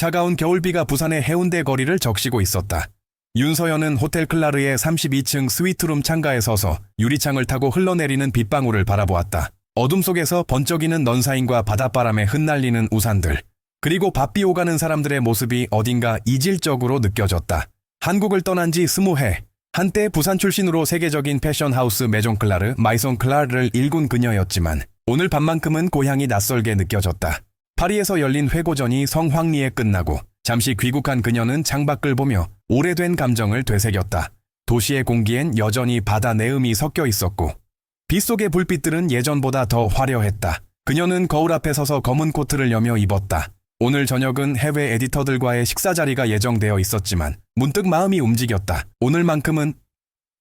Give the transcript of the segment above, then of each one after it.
차가운 겨울비가 부산의 해운대 거리를 적시고 있었다. 윤서연은 호텔 클라르의 32층 스위트룸 창가에 서서 유리창을 타고 흘러내리는 빗방울을 바라보았다. 어둠 속에서 번쩍이는 넌사인과 바닷바람에 흩날리는 우산들, 그리고 바삐 오가는 사람들의 모습이 어딘가 이질적으로 느껴졌다. 한국을 떠난 지 20해, 한때 부산 출신으로 세계적인 패션하우스 메종 클라르, 마이송 클라르를 일군 그녀였지만 오늘 밤만큼은 고향이 낯설게 느껴졌다. 파리에서 열린 회고전이 성황리에 끝나고 잠시 귀국한 그녀는 창밖을 보며 오래된 감정을 되새겼다. 도시의 공기엔 여전히 바다 내음이 섞여 있었고 빗속의 불빛들은 예전보다 더 화려했다. 그녀는 거울 앞에 서서 검은 코트를 여며 입었다. 오늘 저녁은 해외 에디터들과의 식사 자리가 예정되어 있었지만 문득 마음이 움직였다. 오늘만큼은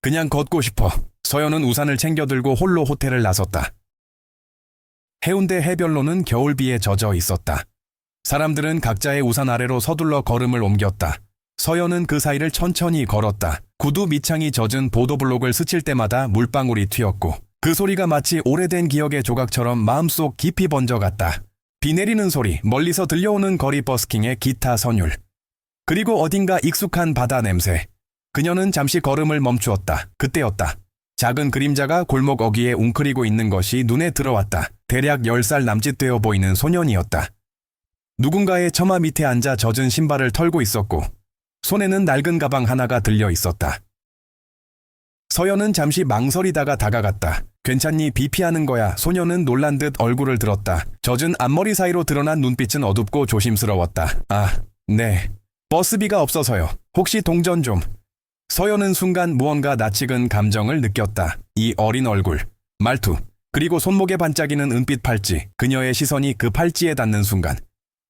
그냥 걷고 싶어. 서연은 우산을 챙겨 들고 홀로 호텔을 나섰다. 해운대 해변로는 겨울비에 젖어 있었다. 사람들은 각자의 우산 아래로 서둘러 걸음을 옮겼다. 서연은 그 사이를 천천히 걸었다. 구두 밑창이 젖은 보도블록을 스칠 때마다 물방울이 튀었고 그 소리가 마치 오래된 기억의 조각처럼 마음속 깊이 번져갔다. 비 내리는 소리, 멀리서 들려오는 거리 버스킹의 기타 선율, 그리고 어딘가 익숙한 바다 냄새. 그녀는 잠시 걸음을 멈추었다. 그때였다. 작은 그림자가 골목 어귀에 웅크리고 있는 것이 눈에 들어왔다. 대략 10살 남짓 되어 보이는 소년이었다. 누군가의 처마 밑에 앉아 젖은 신발을 털고 있었고 손에는 낡은 가방 하나가 들려 있었다. 서연은 잠시 망설이다가 다가갔다. 괜찮니? 비 피하는 거야. 소녀는 놀란 듯 얼굴을 들었다. 젖은 앞머리 사이로 드러난 눈빛은 어둡고 조심스러웠다. 아, 네. 버스비가 없어서요. 혹시 동전 좀. 서연은 순간 무언가 낯익은 감정을 느꼈다. 이 어린 얼굴, 말투, 그리고 손목에 반짝이는 은빛 팔찌. 그녀의 시선이 그 팔찌에 닿는 순간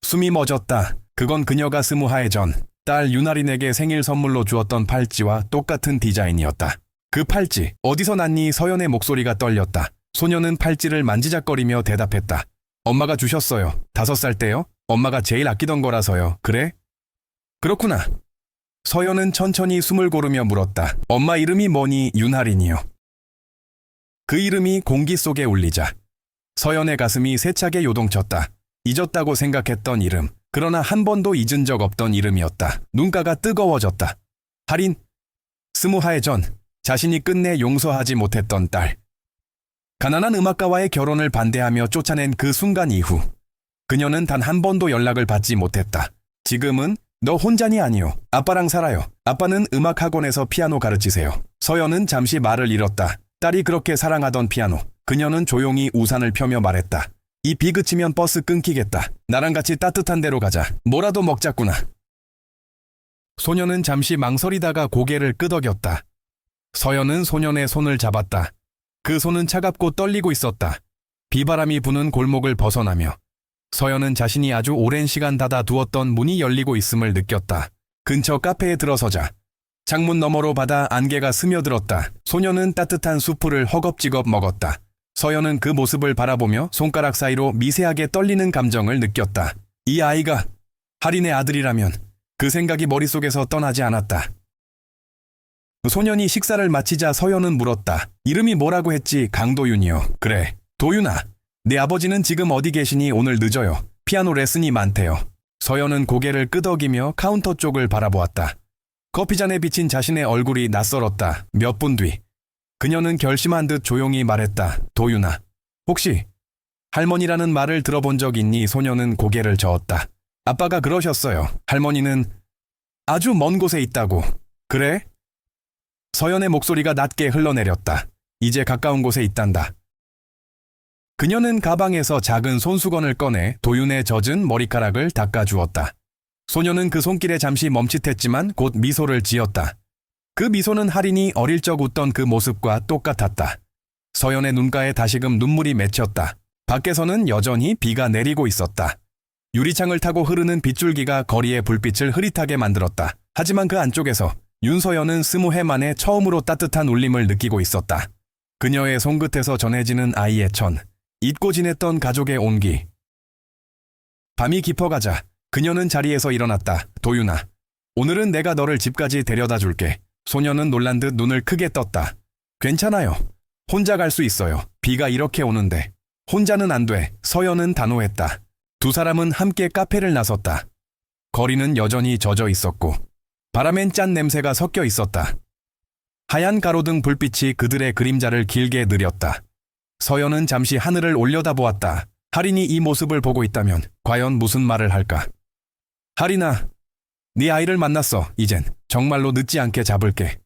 숨이 멎었다. 그건 그녀가 20해 전 딸 유나린에게 생일 선물로 주었던 팔찌와 똑같은 디자인이었다. 그 팔찌, 어디서 났니? 서연의 목소리가 떨렸다. 소녀는 팔찌를 만지작거리며 대답했다. 엄마가 주셨어요. 5살 때요? 엄마가 제일 아끼던 거라서요. 그래? 그렇구나. 서연은 천천히 숨을 고르며 물었다. 엄마 이름이 뭐니? 윤하린이요. 그 이름이 공기 속에 울리자 서연의 가슴이 세차게 요동쳤다. 잊었다고 생각했던 이름, 그러나 한 번도 잊은 적 없던 이름이었다. 눈가가 뜨거워졌다. 하린, 20해 전 자신이 끝내 용서하지 못했던 딸. 가난한 음악가와의 결혼을 반대하며 쫓아낸 그 순간 이후 그녀는 단 한 번도 연락을 받지 못했다. 지금은 너 혼자니? 아니요. 아빠랑 살아요. 아빠는 음악학원에서 피아노 가르치세요. 서연은 잠시 말을 잃었다. 딸이 그렇게 사랑하던 피아노. 그녀는 조용히 우산을 펴며 말했다. 이 비 그치면 버스 끊기겠다. 나랑 같이 따뜻한 데로 가자. 뭐라도 먹자꾸나. 소녀는 잠시 망설이다가 고개를 끄덕였다. 서연은 소년의 손을 잡았다. 그 손은 차갑고 떨리고 있었다. 비바람이 부는 골목을 벗어나며 서연은 자신이 아주 오랜 시간 닫아두었던 문이 열리고 있음을 느꼈다. 근처 카페에 들어서자 창문 너머로 바다 안개가 스며들었다. 소녀는 따뜻한 수프를 허겁지겁 먹었다. 서연은 그 모습을 바라보며 손가락 사이로 미세하게 떨리는 감정을 느꼈다. 이 아이가 하린의 아들이라면. 그 생각이 머릿속에서 떠나지 않았다. 소년이 식사를 마치자 서연은 물었다. 이름이 뭐라고 했지? 강도윤이요. 그래, 도윤아. 내 아버지는 지금 어디 계시니? 오늘 늦어요. 피아노 레슨이 많대요. 서연은 고개를 끄덕이며 카운터 쪽을 바라보았다. 커피잔에 비친 자신의 얼굴이 낯설었다. 몇 분 뒤 그녀는 결심한 듯 조용히 말했다. 도윤아, 혹시 할머니라는 말을 들어본 적 있니? 소녀는 고개를 저었다. 아빠가 그러셨어요. 할머니는 아주 먼 곳에 있다고. 그래? 서연의 목소리가 낮게 흘러내렸다. 이제 가까운 곳에 있단다. 그녀는 가방에서 작은 손수건을 꺼내 도윤의 젖은 머리카락을 닦아주었다. 소녀는 그 손길에 잠시 멈칫했지만 곧 미소를 지었다. 그 미소는 하린이 어릴 적 웃던 그 모습과 똑같았다. 서연의 눈가에 다시금 눈물이 맺혔다. 밖에서는 여전히 비가 내리고 있었다. 유리창을 타고 흐르는 빗줄기가 거리의 불빛을 흐릿하게 만들었다. 하지만 그 안쪽에서 윤서연은 20해 만에 처음으로 따뜻한 울림을 느끼고 있었다. 그녀의 손끝에서 전해지는 아이의 천, 잊고 지냈던 가족의 온기. 밤이 깊어가자 그녀는 자리에서 일어났다. 도윤아, 오늘은 내가 너를 집까지 데려다 줄게. 소녀는 놀란 듯 눈을 크게 떴다. 괜찮아요. 혼자 갈 수 있어요. 비가 이렇게 오는데. 혼자는 안 돼. 서연은 단호했다. 두 사람은 함께 카페를 나섰다. 거리는 여전히 젖어 있었고 바람엔 짠 냄새가 섞여 있었다. 하얀 가로등 불빛이 그들의 그림자를 길게 느렸다. 서연은 잠시 하늘을 올려다보았다. 할인이 이 모습을 보고 있다면 과연 무슨 말을 할까? 할인아, 네 아이를 만났어. 이젠 정말로 늦지 않게 잡을게.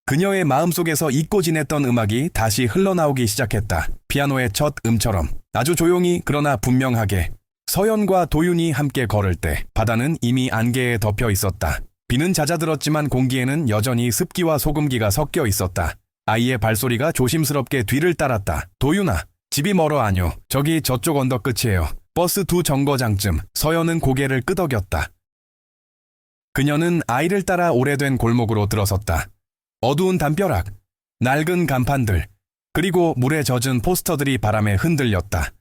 그녀의 마음속에서 잊고 지냈던 음악이 다시 흘러나오기 시작했다. 피아노의 첫 음처럼 아주 조용히 그러나 분명하게. 서연과 도윤이 함께 걸을 때 바다는 이미 안개에 덮여 있었다. 비는 잦아들었지만 공기에는 여전히 습기와 소금기가 섞여 있었다. 아이의 발소리가 조심스럽게 뒤를 따랐다. 도윤아, 집이 멀어 아뇨. 저기 저쪽 언덕 끝이에요. 버스 2 정거장쯤. 서연은 고개를 끄덕였다. 그녀는 아이를 따라 오래된 골목으로 들어섰다. 어두운 담벼락, 낡은 간판들, 그리고 물에 젖은 포스터들이 바람에 흔들렸다.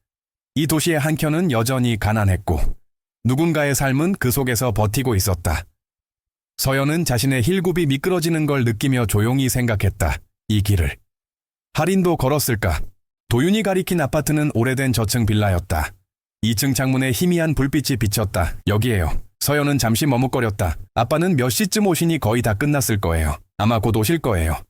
이 도시의 한켠은 여전히 가난했고 누군가의 삶은 그 속에서 버티고 있었다. 서연은 자신의 힐굽이 미끄러지는 걸 느끼며 조용히 생각했다. 이 길을 할인도 걸었을까? 도윤이 가리킨 아파트는 오래된 저층 빌라였다. 2층 창문에 희미한 불빛이 비쳤다. 여기에요. 서연은 잠시 머뭇거렸다. 아빠는 몇 시쯤 오시니 거의 다 끝났을 거예요. 아마 곧 오실 거예요.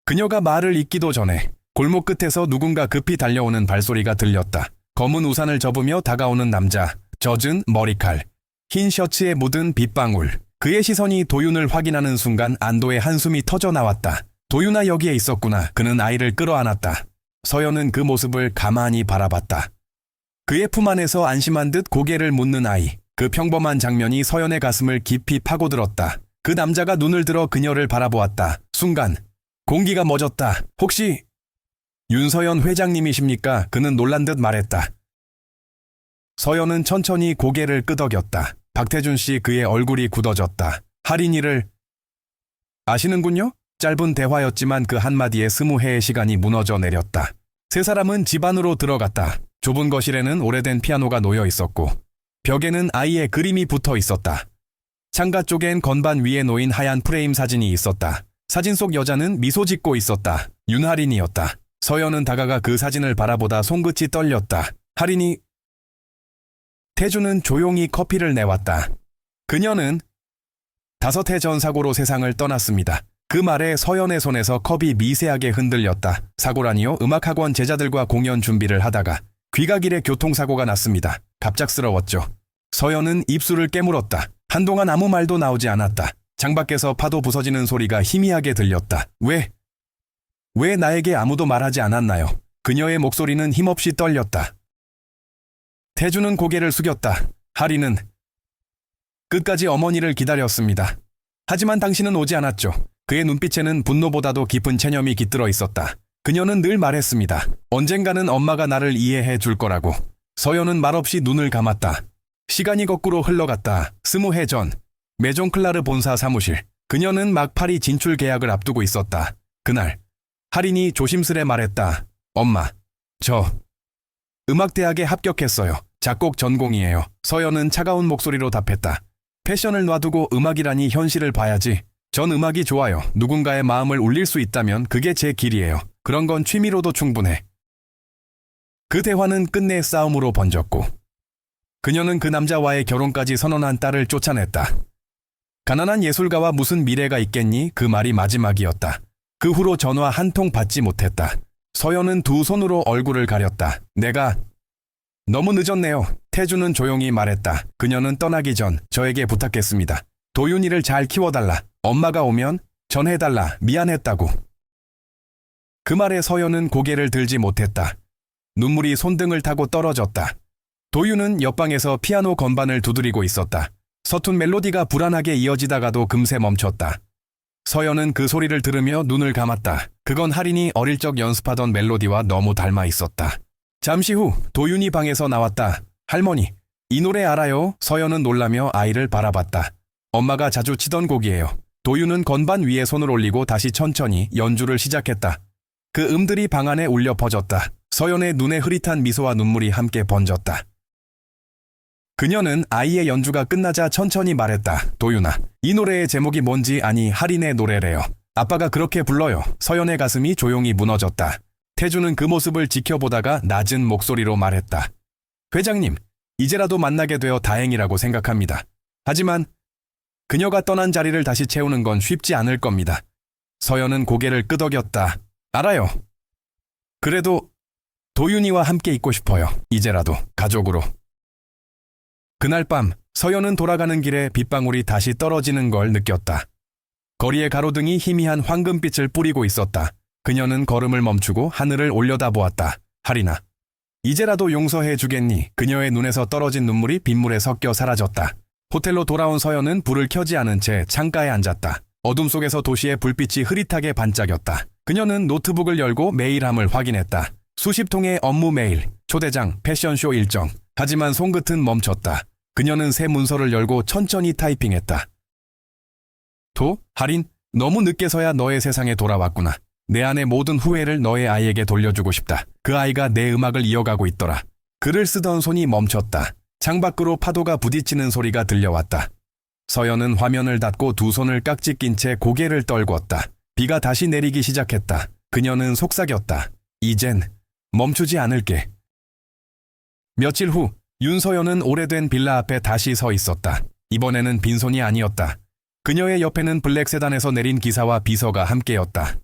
그녀가 말을 잇기도 전에 골목 끝에서 누군가 급히 달려오는 발소리가 들렸다. 검은 우산을 접으며 다가오는 남자, 젖은 머리칼, 흰 셔츠에 묻은 빗방울. 그의 시선이 도윤을 확인하는 순간 안도의 한숨이 터져 나왔다. 도윤아 여기에 있었구나. 그는 아이를 끌어안았다. 서연은 그 모습을 가만히 바라봤다. 그의 품 안에서 안심한 듯 고개를 묻는 아이. 그 평범한 장면이 서연의 가슴을 깊이 파고들었다. 그 남자가 눈을 들어 그녀를 바라보았다. 순간 공기가 멎었다. 혹시 윤서연 회장님이십니까? 그는 놀란 듯 말했다. 서연은 천천히 고개를 끄덕였다. 박태준 씨. 그의 얼굴이 굳어졌다. 할인이를 아시는군요? 짧은 대화였지만 그 한마디에 20회의 시간이 무너져 내렸다. 세 사람은 집 안으로 들어갔다. 좁은 거실에는 오래된 피아노가 놓여 있었고 벽에는 아이의 그림이 붙어 있었다. 창가 쪽엔 건반 위에 놓인 하얀 프레임 사진이 있었다. 사진 속 여자는 미소 짓고 있었다. 윤할인이었다. 서연은 다가가 그 사진을 바라보다 손끝이 떨렸다. 할인이. 태주는 조용히 커피를 내왔다. 그녀는 5해 전 사고로 세상을 떠났습니다. 그 말에 서연의 손에서 컵이 미세하게 흔들렸다. 사고라니요? 음악학원 제자들과 공연 준비를 하다가 귀가길에 교통사고가 났습니다. 갑작스러웠죠. 서연은 입술을 깨물었다. 한동안 아무 말도 나오지 않았다. 창밖에서 파도 부서지는 소리가 희미하게 들렸다. 왜 나에게 아무도 말하지 않았나요? 그녀의 목소리는 힘없이 떨렸다. 태주는 고개를 숙였다. 할인은 끝까지 어머니를 기다렸습니다. 하지만 당신은 오지 않았죠. 그의 눈빛에는 분노보다도 깊은 체념이 깃들어 있었다. 그녀는 늘 말했습니다. 언젠가는 엄마가 나를 이해해 줄 거라고. 서연은 말없이 눈을 감았다. 시간이 거꾸로 흘러갔다. 20해 전 메종 클라르 본사 사무실. 그녀는 막파리 진출 계약을 앞두고 있었다. 그날 할인이 조심스레 말했다. 엄마, 저 음악대학에 합격했어요. 작곡 전공이에요. 서연은 차가운 목소리로 답했다. 패션을 놔두고 음악이라니 현실을 봐야지. 전 음악이 좋아요. 누군가의 마음을 울릴 수 있다면 그게 제 길이에요. 그런 건 취미로도 충분해. 그 대화는 끝내 싸움으로 번졌고 그녀는 그 남자와의 결혼까지 선언한 딸을 쫓아냈다. 가난한 예술가와 무슨 미래가 있겠니? 그 말이 마지막이었다. 그 후로 전화 한 통 받지 못했다. 서연은 두 손으로 얼굴을 가렸다. 내가 너무 늦었네요. 태주는 조용히 말했다. 그녀는 떠나기 전 저에게 부탁했습니다. 도윤이를 잘 키워달라. 엄마가 오면 전해달라. 미안했다고. 그 말에 서연은 고개를 들지 못했다. 눈물이 손등을 타고 떨어졌다. 도윤은 옆방에서 피아노 건반을 두드리고 있었다. 서툰 멜로디가 불안하게 이어지다가도 금세 멈췄다. 서연은 그 소리를 들으며 눈을 감았다. 그건 할인이 어릴 적 연습하던 멜로디와 너무 닮아 있었다. 잠시 후 도윤이 방에서 나왔다. 할머니, 이 노래 알아요? 서연은 놀라며 아이를 바라봤다. 엄마가 자주 치던 곡이에요. 도윤은 건반 위에 손을 올리고 다시 천천히 연주를 시작했다. 그 음들이 방 안에 울려 퍼졌다. 서연의 눈에 흐릿한 미소와 눈물이 함께 번졌다. 그녀는 아이의 연주가 끝나자 천천히 말했다. 도윤아, 이 노래의 제목이 뭔지 아니? 할인의 노래래요. 아빠가 그렇게 불러요. 서연의 가슴이 조용히 무너졌다. 태주는 그 모습을 지켜보다가 낮은 목소리로 말했다. 회장님, 이제라도 만나게 되어 다행이라고 생각합니다. 하지만 그녀가 떠난 자리를 다시 채우는 건 쉽지 않을 겁니다. 서연은 고개를 끄덕였다. 알아요. 그래도 도윤이와 함께 있고 싶어요. 이제라도 가족으로. 그날 밤 서연은 돌아가는 길에 빗방울이 다시 떨어지는 걸 느꼈다. 거리의 가로등이 희미한 황금빛을 뿌리고 있었다. 그녀는 걸음을 멈추고 하늘을 올려다보았다. 하리나, 이제라도 용서해 주겠니? 그녀의 눈에서 떨어진 눈물이 빗물에 섞여 사라졌다. 호텔로 돌아온 서연은 불을 켜지 않은 채 창가에 앉았다. 어둠 속에서 도시의 불빛이 흐릿하게 반짝였다. 그녀는 노트북을 열고 메일함을 확인했다. 수십 통의 업무 메일, 초대장, 패션쇼 일정. 하지만 손끝은 멈췄다. 그녀는 새 문서를 열고 천천히 타이핑했다. 하린, 너무 늦게서야 너의 세상에 돌아왔구나. 내 안의 모든 후회를 너의 아이에게 돌려주고 싶다. 그 아이가 내 음악을 이어가고 있더라. 글을 쓰던 손이 멈췄다. 창밖으로 파도가 부딪히는 소리가 들려왔다. 서연은 화면을 닫고 두 손을 깍지 낀 채 고개를 떨궜다. 비가 다시 내리기 시작했다. 그녀는 속삭였다. 이젠 멈추지 않을게. 며칠 후 윤서연은 오래된 빌라 앞에 다시 서 있었다. 이번에는 빈손이 아니었다. 그녀의 옆에는 블랙 세단에서 내린 기사와 비서가 함께였다.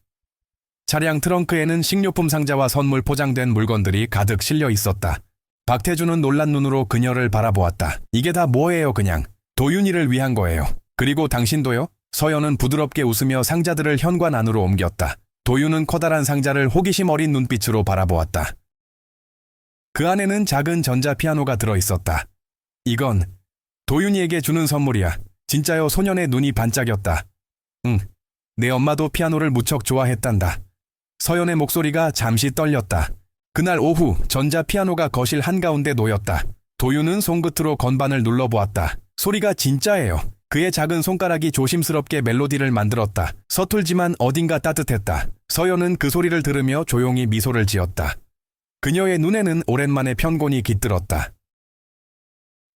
차량 트렁크에는 식료품 상자와 선물 포장된 물건들이 가득 실려 있었다. 박태주는 놀란 눈으로 그녀를 바라보았다. 이게 다 뭐예요 그냥. 도윤이를 위한 거예요. 그리고 당신도요? 서연은 부드럽게 웃으며 상자들을 현관 안으로 옮겼다. 도윤은 커다란 상자를 호기심 어린 눈빛으로 바라보았다. 그 안에는 작은 전자피아노가 들어있었다. 이건 도윤이에게 주는 선물이야. 진짜요? 소년의 눈이 반짝였다. 응, 내 엄마도 피아노를 무척 좋아했단다. 서연의 목소리가 잠시 떨렸다. 그날 오후 전자피아노가 거실 한가운데 놓였다. 도윤은 손끝으로 건반을 눌러보았다. 소리가 진짜예요. 그의 작은 손가락이 조심스럽게 멜로디를 만들었다. 서툴지만 어딘가 따뜻했다. 서연은 그 소리를 들으며 조용히 미소를 지었다. 그녀의 눈에는 오랜만에 편곤이 깃들었다.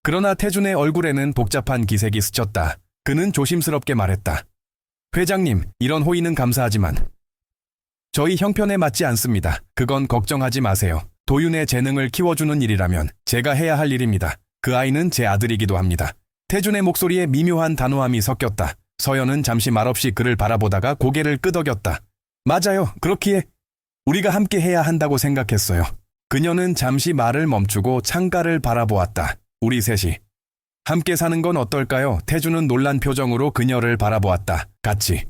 그러나 태준의 얼굴에는 복잡한 기색이 스쳤다. 그는 조심스럽게 말했다. 회장님, 이런 호의는 감사하지만 저희 형편에 맞지 않습니다. 그건 걱정하지 마세요. 도윤의 재능을 키워주는 일이라면 제가 해야 할 일입니다. 그 아이는 제 아들이기도 합니다. 태준의 목소리에 미묘한 단호함이 섞였다. 서연은 잠시 말없이 그를 바라보다가 고개를 끄덕였다. 맞아요. 그렇기에 우리가 함께 해야 한다고 생각했어요. 그녀는 잠시 말을 멈추고 창가를 바라보았다. 우리 셋이 함께 사는 건 어떨까요? 태준은 놀란 표정으로 그녀를 바라보았다. 같이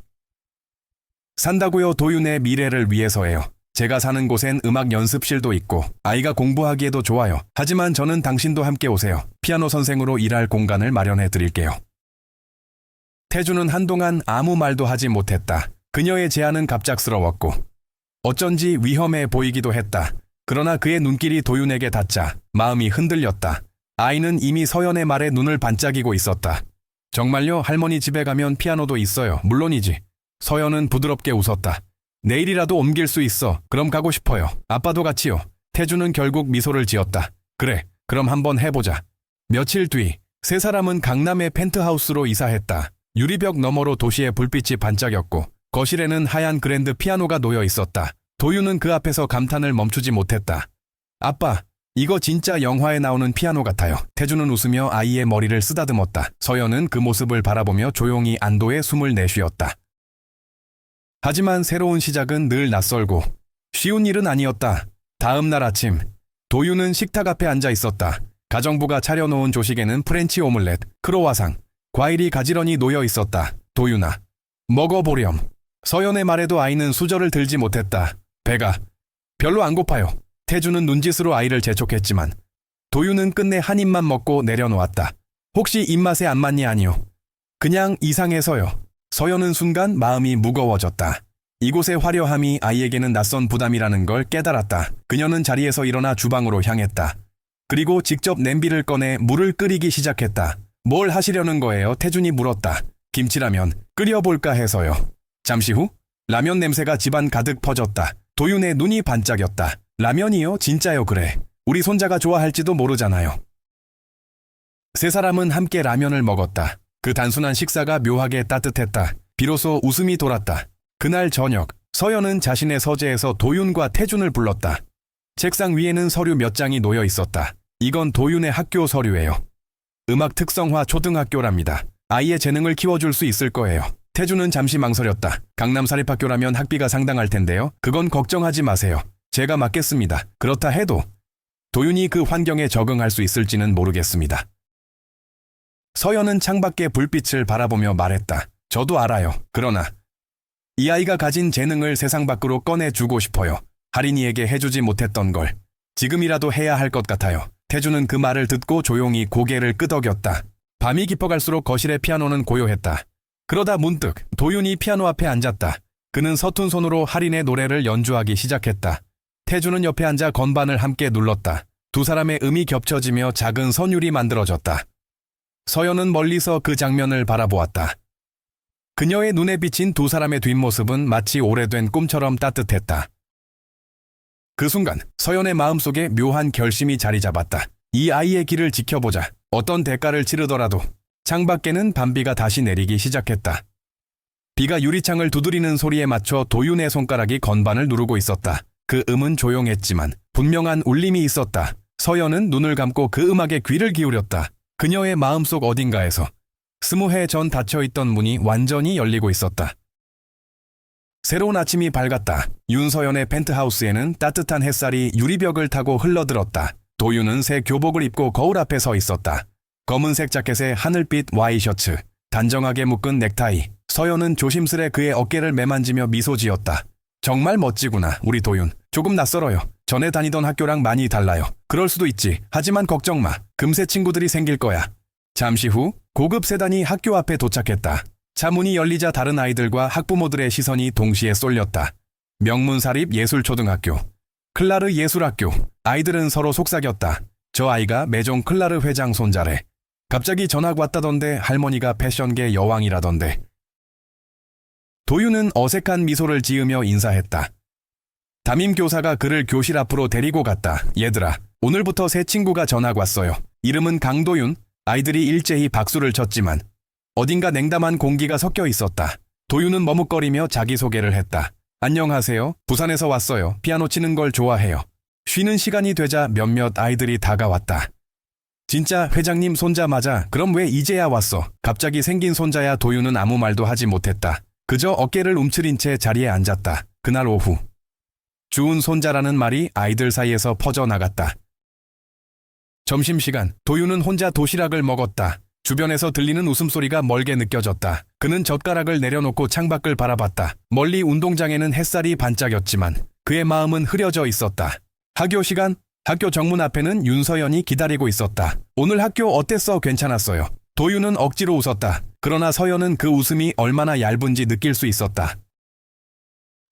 산다고요? 도윤의 미래를 위해서예요. 제가 사는 곳엔 음악 연습실도 있고 아이가 공부하기에도 좋아요. 하지만 저는 당신도 함께 오세요. 피아노 선생으로 일할 공간을 마련해 드릴게요. 태준은 한동안 아무 말도 하지 못했다. 그녀의 제안은 갑작스러웠고 어쩐지 위험해 보이기도 했다. 그러나 그의 눈길이 도윤에게 닿자 마음이 흔들렸다. 아이는 이미 서연의 말에 눈을 반짝이고 있었다. 정말요? 할머니 집에 가면 피아노도 있어요. 물론이지. 서연은 부드럽게 웃었다. 내일이라도 옮길 수 있어. 그럼 가고 싶어요. 아빠도 같이요. 태준은 결국 미소를 지었다. 그래, 그럼 한번 해보자. 며칠 뒤, 세 사람은 강남의 펜트하우스로 이사했다. 유리벽 너머로 도시의 불빛이 반짝였고 거실에는 하얀 그랜드 피아노가 놓여 있었다. 도윤은 그 앞에서 감탄을 멈추지 못했다. 아빠, 이거 진짜 영화에 나오는 피아노 같아요. 태준은 웃으며 아이의 머리를 쓰다듬었다. 서연은 그 모습을 바라보며 조용히 안도의 숨을 내쉬었다. 하지만 새로운 시작은 늘 낯설고 쉬운 일은 아니었다. 다음 날 아침, 도윤은 식탁 앞에 앉아 있었다. 가정부가 차려놓은 조식에는 프렌치 오믈렛, 크로와상, 과일이 가지런히 놓여 있었다. 도윤아, 먹어보렴. 서연의 말에도 아이는 수저를 들지 못했다. 배가 별로 안 고파요. 태준은 눈짓으로 아이를 재촉했지만 도윤은 끝내 한 입만 먹고 내려놓았다. 혹시 입맛에 안 맞니? 아니요. 그냥 이상해서요. 서연은 순간 마음이 무거워졌다. 이곳의 화려함이 아이에게는 낯선 부담이라는 걸 깨달았다. 그녀는 자리에서 일어나 주방으로 향했다. 그리고 직접 냄비를 꺼내 물을 끓이기 시작했다. 뭘 하시려는 거예요? 태준이 물었다. 김치라면 끓여볼까 해서요. 잠시 후 라면 냄새가 집안 가득 퍼졌다. 도윤의 눈이 반짝였다. 라면이요? 진짜요? 그래. 우리 손자가 좋아할지도 모르잖아요. 세 사람은 함께 라면을 먹었다. 그 단순한 식사가 묘하게 따뜻했다. 비로소 웃음이 돌았다. 그날 저녁, 서연은 자신의 서재에서 도윤과 태준을 불렀다. 책상 위에는 서류 몇 장이 놓여 있었다. 이건 도윤의 학교 서류예요. 음악 특성화 초등학교랍니다. 아이의 재능을 키워줄 수 있을 거예요. 태주는 잠시 망설였다. 강남 사립학교라면 학비가 상당할 텐데요. 그건 걱정하지 마세요. 제가 맡겠습니다. 그렇다 해도 도윤이 그 환경에 적응할 수 있을지는 모르겠습니다. 서연은 창밖의 불빛을 바라보며 말했다. 저도 알아요. 그러나 이 아이가 가진 재능을 세상 밖으로 꺼내주고 싶어요. 할인이에게 해주지 못했던 걸 지금이라도 해야 할 것 같아요. 태주는 그 말을 듣고 조용히 고개를 끄덕였다. 밤이 깊어갈수록 거실의 피아노는 고요했다. 그러다 문득 도윤이 피아노 앞에 앉았다. 그는 서툰 손으로 할인의 노래를 연주하기 시작했다. 태주는 옆에 앉아 건반을 함께 눌렀다. 두 사람의 음이 겹쳐지며 작은 선율이 만들어졌다. 서연은 멀리서 그 장면을 바라보았다. 그녀의 눈에 비친 두 사람의 뒷모습은 마치 오래된 꿈처럼 따뜻했다. 그 순간 서연의 마음속에 묘한 결심이 자리 잡았다. 이 아이의 길을 지켜보자. 어떤 대가를 치르더라도. 창밖에는 밤비가 다시 내리기 시작했다. 비가 유리창을 두드리는 소리에 맞춰 도윤의 손가락이 건반을 누르고 있었다. 그 음은 조용했지만 분명한 울림이 있었다. 서연은 눈을 감고 그 음악에 귀를 기울였다. 그녀의 마음속 어딘가에서 20해 전 닫혀있던 문이 완전히 열리고 있었다. 새로운 아침이 밝았다. 윤서연의 펜트하우스에는 따뜻한 햇살이 유리벽을 타고 흘러들었다. 도윤은 새 교복을 입고 거울 앞에 서 있었다. 검은색 자켓에 하늘빛 와이셔츠, 단정하게 묶은 넥타이. 서연은 조심스레 그의 어깨를 매만지며 미소 지었다. 정말 멋지구나, 우리 도윤. 조금 낯설어요. 전에 다니던 학교랑 많이 달라요. 그럴 수도 있지. 하지만 걱정 마. 금세 친구들이 생길 거야. 잠시 후 고급 세단이 학교 앞에 도착했다. 차 문이 열리자 다른 아이들과 학부모들의 시선이 동시에 쏠렸다. 명문사립 예술초등학교, 클라르 예술학교. 아이들은 서로 속삭였다. 저 아이가 매종 클라르 회장 손자래. 갑자기 전화가 왔다던데 할머니가 패션계 여왕이라던데. 도윤은 어색한 미소를 지으며 인사했다. 담임교사가 그를 교실 앞으로 데리고 갔다. 얘들아, 오늘부터 새 친구가 전화가 왔어요. 이름은 강도윤. 아이들이 일제히 박수를 쳤지만 어딘가 냉담한 공기가 섞여 있었다. 도윤은 머뭇거리며 자기소개를 했다. 안녕하세요. 부산에서 왔어요. 피아노 치는 걸 좋아해요. 쉬는 시간이 되자 몇몇 아이들이 다가왔다. 진짜 회장님 손자 맞아? 그럼 왜 이제야 왔어? 갑자기 생긴 손자야. 도윤은 아무 말도 하지 못했다. 그저 어깨를 움츠린 채 자리에 앉았다. 그날 오후 주운 손자라는 말이 아이들 사이에서 퍼져나갔다. 점심시간 도윤은 혼자 도시락을 먹었다. 주변에서 들리는 웃음소리가 멀게 느껴졌다. 그는 젓가락을 내려놓고 창밖을 바라봤다. 멀리 운동장에는 햇살이 반짝였지만 그의 마음은 흐려져 있었다. 학교 시간, 학교 정문 앞에는 윤서연이 기다리고 있었다. 오늘 학교 어땠어? 괜찮았어요. 도윤은 억지로 웃었다. 그러나 서연은 그 웃음이 얼마나 얇은지 느낄 수 있었다.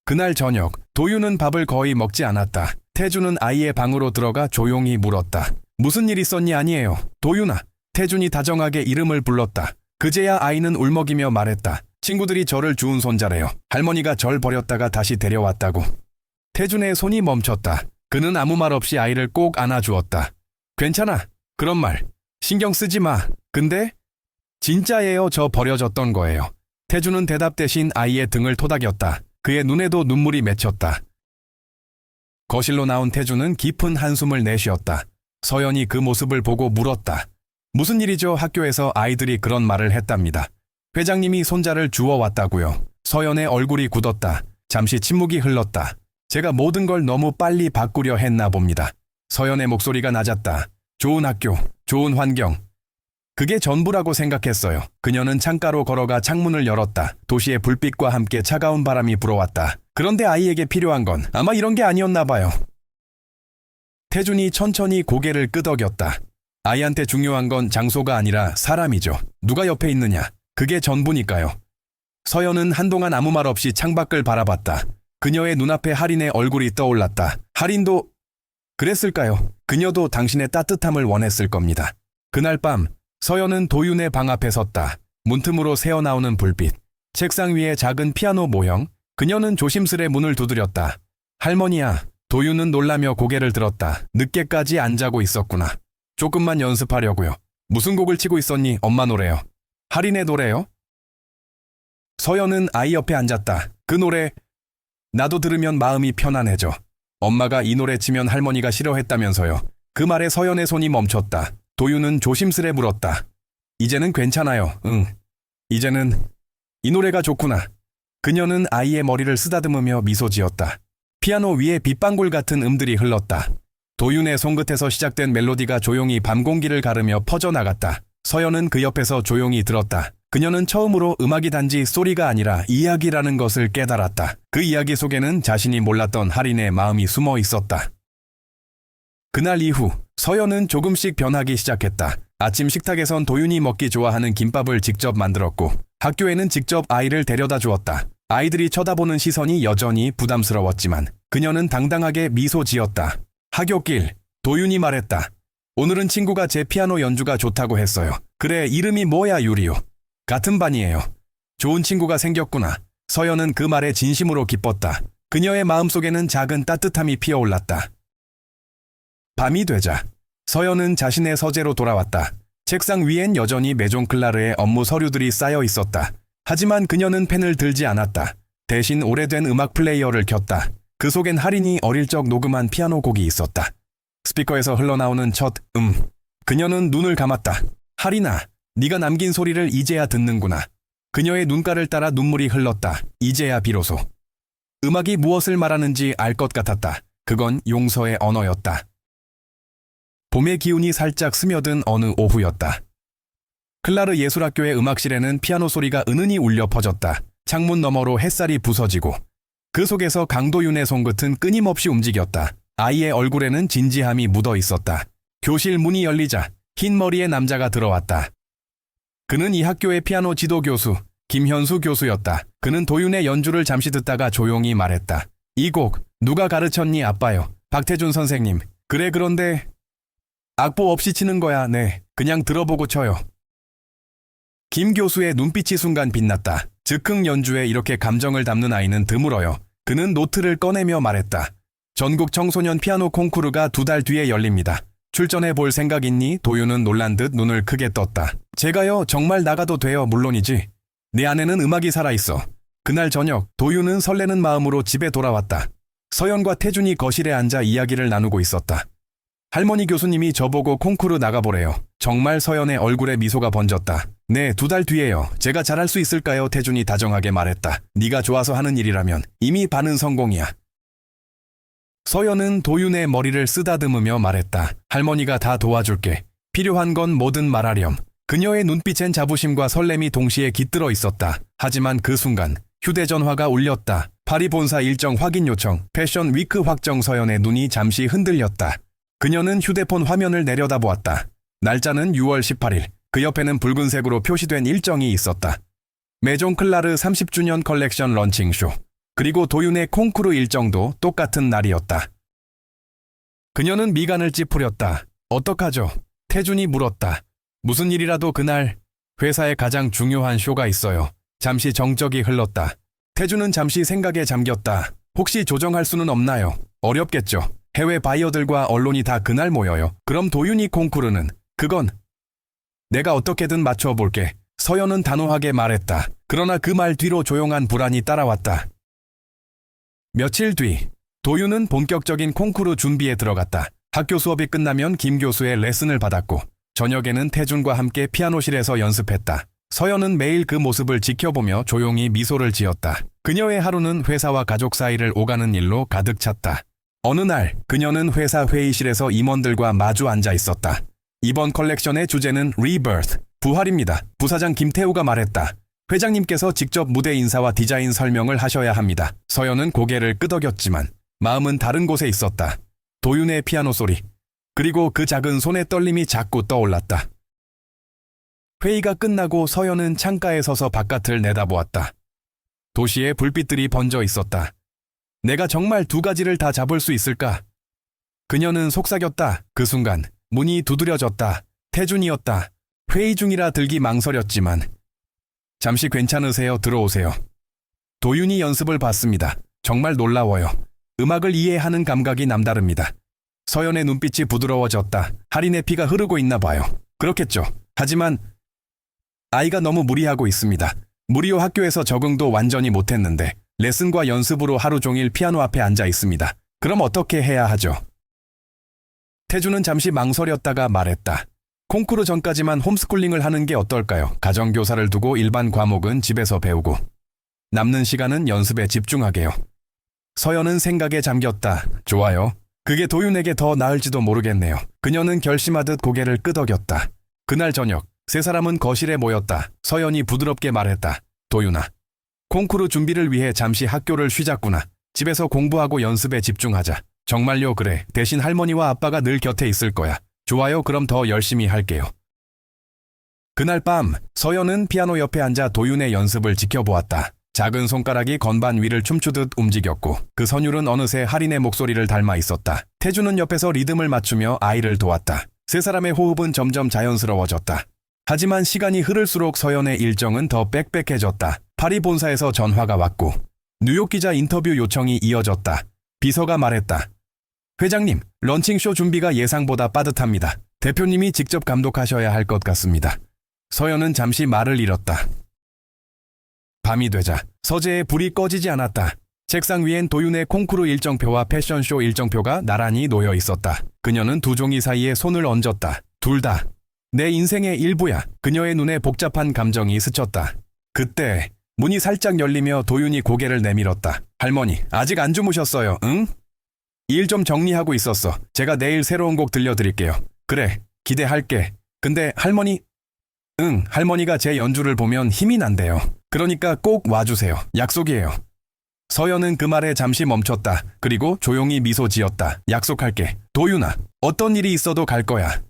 그날 저녁, 도윤은 밥을 거의 먹지 않았다. 태준은 아이의 방으로 들어가 조용히 물었다. 무슨 일 있었니? 아니에요. 도윤아. 태준이 다정하게 이름을 불렀다. 그제야 아이는 울먹이며 말했다. 친구들이 저를 주운 손자래요. 할머니가 절 버렸다가 다시 데려왔다고. 태준의 손이 멈췄다. 그는 아무 말 없이 아이를 꼭 안아주었다. 괜찮아. 그런 말 신경 쓰지 마. 근데 진짜예요. 저 버려졌던 거예요. 태준은 대답 대신 아이의 등을 토닥였다. 그의 눈에도 눈물이 맺혔다. 거실로 나온 태준은 깊은 한숨을 내쉬었다. 서연이 그 모습을 보고 물었다. 무슨 일이죠? 학교에서 아이들이 그런 말을 했답니다. 회장님이 손자를 주워왔다고요. 서연의 얼굴이 굳었다. 잠시 침묵이 흘렀다. 제가 모든 걸 너무 빨리 바꾸려 했나 봅니다. 서연의 목소리가 낮았다. 좋은 학교, 좋은 환경. 그게 전부라고 생각했어요. 그녀는 창가로 걸어가 창문을 열었다. 도시의 불빛과 함께 차가운 바람이 불어왔다. 그런데 아이에게 필요한 건 아마 이런 게 아니었나 봐요. 태준이 천천히 고개를 끄덕였다. 아이한테 중요한 건 장소가 아니라 사람이죠. 누가 옆에 있느냐. 그게 전부니까요. 서연은 한동안 아무 말 없이 창밖을 바라봤다. 그녀의 눈앞에 할인의 얼굴이 떠올랐다. 할인도 그랬을까요? 그녀도 당신의 따뜻함을 원했을 겁니다. 그날 밤 서연은 도윤의 방 앞에 섰다. 문틈으로 새어나오는 불빛, 책상 위에 작은 피아노 모형. 그녀는 조심스레 문을 두드렸다. 할머니야. 도윤은 놀라며 고개를 들었다. 늦게까지 안 자고 있었구나. 조금만 연습하려고요. 무슨 곡을 치고 있었니? 엄마 노래요. 할인의 노래요? 서연은 아이 옆에 앉았다. 그 노래 나도 들으면 마음이 편안해져. 엄마가 이 노래 치면 할머니가 싫어했다면서요. 그 말에 서연의 손이 멈췄다. 도윤은 조심스레 물었다. 이제는 괜찮아요. 응. 이제는 이 노래가 좋구나. 그녀는 아이의 머리를 쓰다듬으며 미소 지었다. 피아노 위에 빗방울 같은 음들이 흘렀다. 도윤의 손끝에서 시작된 멜로디가 조용히 밤 공기를 가르며 퍼져나갔다. 서연은 그 옆에서 조용히 들었다. 그녀는 처음으로 음악이 단지 소리가 아니라 이야기라는 것을 깨달았다. 그 이야기 속에는 자신이 몰랐던 할인의 마음이 숨어 있었다. 그날 이후 서연은 조금씩 변하기 시작했다. 아침 식탁에선 도윤이 먹기 좋아하는 김밥을 직접 만들었고 학교에는 직접 아이를 데려다 주었다. 아이들이 쳐다보는 시선이 여전히 부담스러웠지만 그녀는 당당하게 미소 지었다. 하굣길, 도윤이 말했다. 오늘은 친구가 제 피아노 연주가 좋다고 했어요. 그래, 이름이 뭐야, 유리요? 같은 반이에요. 좋은 친구가 생겼구나. 서연은 그 말에 진심으로 기뻤다. 그녀의 마음속에는 작은 따뜻함이 피어올랐다. 밤이 되자 서연은 자신의 서재로 돌아왔다. 책상 위엔 여전히 메종 클라르의 업무 서류들이 쌓여 있었다. 하지만 그녀는 펜을 들지 않았다. 대신 오래된 음악 플레이어를 켰다. 그 속엔 할인이 어릴 적 녹음한 피아노 곡이 있었다. 스피커에서 흘러나오는 첫 그녀는 눈을 감았다. 할인아, 네가 남긴 소리를 이제야 듣는구나. 그녀의 눈가를 따라 눈물이 흘렀다. 이제야 비로소. 음악이 무엇을 말하는지 알 것 같았다. 그건 용서의 언어였다. 봄의 기운이 살짝 스며든 어느 오후였다. 클라르 예술학교의 음악실에는 피아노 소리가 은은히 울려 퍼졌다. 창문 너머로 햇살이 부서지고 그 속에서 강도윤의 손끝은 끊임없이 움직였다. 아이의 얼굴에는 진지함이 묻어 있었다. 교실 문이 열리자 흰 머리의 남자가 들어왔다. 그는 이 학교의 피아노 지도 교수, 김현수 교수였다. 그는 도윤의 연주를 잠시 듣다가 조용히 말했다. 이 곡 누가 가르쳤니 아빠요? 박태준 선생님. 그래, 그런데 악보 없이 치는 거야. 네, 그냥 들어보고 쳐요. 김 교수의 눈빛이 순간 빛났다. 즉흥 연주에 이렇게 감정을 담는 아이는 드물어요. 그는 노트를 꺼내며 말했다. 전국 청소년 피아노 콩쿠르가 2달 뒤에 열립니다. 출전해 볼 생각 있니? 도윤은 놀란 듯 눈을 크게 떴다. 제가요? 정말 나가도 돼요. 물론이지. 내 안에는 음악이 살아있어. 그날 저녁 도윤은 설레는 마음으로 집에 돌아왔다. 서연과 태준이 거실에 앉아 이야기를 나누고 있었다. 할머니 교수님이 저보고 콩쿠르 나가보래요. 정말 서연의 얼굴에 미소가 번졌다. 네, 2달 뒤에요. 제가 잘할 수 있을까요? 태준이 다정하게 말했다. 네가 좋아서 하는 일이라면 이미 반은 성공이야. 서연은 도윤의 머리를 쓰다듬으며 말했다. 할머니가 다 도와줄게. 필요한 건 뭐든 말하렴. 그녀의 눈빛엔 자부심과 설렘이 동시에 깃들어 있었다. 하지만 그 순간 휴대전화가 울렸다. 파리 본사 일정 확인 요청, 패션 위크 확정. 서연의 눈이 잠시 흔들렸다. 그녀는 휴대폰 화면을 내려다보았다. 날짜는 6월 18일. 그 옆에는 붉은색으로 표시된 일정이 있었다. 메종 클라르 30주년 컬렉션 런칭쇼. 그리고 도윤의 콩쿠르 일정도 똑같은 날이었다. 그녀는 미간을 찌푸렸다. 어떡하죠? 태준이 물었다. 무슨 일이라도 그날 회사에 가장 중요한 쇼가 있어요. 잠시 정적이 흘렀다. 태준은 잠시 생각에 잠겼다. 혹시 조정할 수는 없나요? 어렵겠죠. 해외 바이어들과 언론이 다 그날 모여요. 그럼 도윤이 콩쿠르는? 그건 내가 어떻게든 맞춰볼게. 서연은 단호하게 말했다. 그러나 그 말 뒤로 조용한 불안이 따라왔다. 며칠 뒤 도윤은 본격적인 콩쿠르 준비에 들어갔다. 학교 수업이 끝나면 김 교수의 레슨을 받았고 저녁에는 태준과 함께 피아노실에서 연습했다. 서연은 매일 그 모습을 지켜보며 조용히 미소를 지었다. 그녀의 하루는 회사와 가족 사이를 오가는 일로 가득 찼다. 어느 날 그녀는 회사 회의실에서 임원들과 마주 앉아 있었다. 이번 컬렉션의 주제는 Rebirth, 부활입니다. 부사장 김태우가 말했다. 회장님께서 직접 무대 인사와 디자인 설명을 하셔야 합니다. 서연은 고개를 끄덕였지만 마음은 다른 곳에 있었다. 도윤의 피아노 소리, 그리고 그 작은 손의 떨림이 자꾸 떠올랐다. 회의가 끝나고 서연은 창가에 서서 바깥을 내다보았다. 도시에 불빛들이 번져 있었다. 내가 정말 2가지를 다 잡을 수 있을까? 그녀는 속삭였다. 그 순간 문이 두드려졌다. 태준이었다. 회의 중이라 들기 망설였지만 잠시 괜찮으세요? 들어오세요. 도윤이 연습을 봤습니다. 정말 놀라워요. 음악을 이해하는 감각이 남다릅니다. 서연의 눈빛이 부드러워졌다. 할인의 피가 흐르고 있나 봐요. 그렇겠죠. 하지만 아이가 너무 무리하고 있습니다. 무리요 학교에서 적응도 완전히 못했는데 레슨과 연습으로 하루 종일 피아노 앞에 앉아 있습니다. 그럼 어떻게 해야 하죠? 태주는 잠시 망설였다가 말했다. 콩쿠르 전까지만 홈스쿨링을 하는 게 어떨까요? 가정교사를 두고 일반 과목은 집에서 배우고 남는 시간은 연습에 집중하게요. 서연은 생각에 잠겼다. 좋아요. 그게 도윤에게 더 나을지도 모르겠네요. 그녀는 결심하듯 고개를 끄덕였다. 그날 저녁 세 사람은 거실에 모였다. 서연이 부드럽게 말했다. 도윤아, 콩쿠르 준비를 위해 잠시 학교를 쉬자꾸나. 집에서 공부하고 연습에 집중하자. 정말요? 그래. 대신 할머니와 아빠가 늘 곁에 있을 거야. 좋아요. 그럼 더 열심히 할게요. 그날 밤 서연은 피아노 옆에 앉아 도윤의 연습을 지켜보았다. 작은 손가락이 건반 위를 춤추듯 움직였고 그 선율은 어느새 할인의 목소리를 닮아 있었다. 태주는 옆에서 리듬을 맞추며 아이를 도왔다. 세 사람의 호흡은 점점 자연스러워졌다. 하지만 시간이 흐를수록 서연의 일정은 더 빽빽해졌다. 파리 본사에서 전화가 왔고 뉴욕 기자 인터뷰 요청이 이어졌다. 비서가 말했다. 회장님, 런칭쇼 준비가 예상보다 빠듯합니다. 대표님이 직접 감독하셔야 할 것 같습니다. 서연은 잠시 말을 잃었다. 밤이 되자 서재에 불이 꺼지지 않았다. 책상 위엔 도윤의 콩쿠르 일정표와 패션쇼 일정표가 나란히 놓여 있었다. 그녀는 두 종이 사이에 손을 얹었다. 둘 다 내 인생의 일부야. 그녀의 눈에 복잡한 감정이 스쳤다. 그때 문이 살짝 열리며 도윤이 고개를 내밀었다. 할머니, 아직 안 주무셨어요, 응? 일 좀 정리하고 있었어. 제가 내일 새로운 곡 들려드릴게요. 그래, 기대할게. 근데 할머니? 응, 할머니가 제 연주를 보면 힘이 난대요. 그러니까 꼭 와주세요. 약속이에요. 서연은 그 말에 잠시 멈췄다. 그리고 조용히 미소 지었다. 약속할게. 도윤아, 어떤 일이 있어도 갈 거야.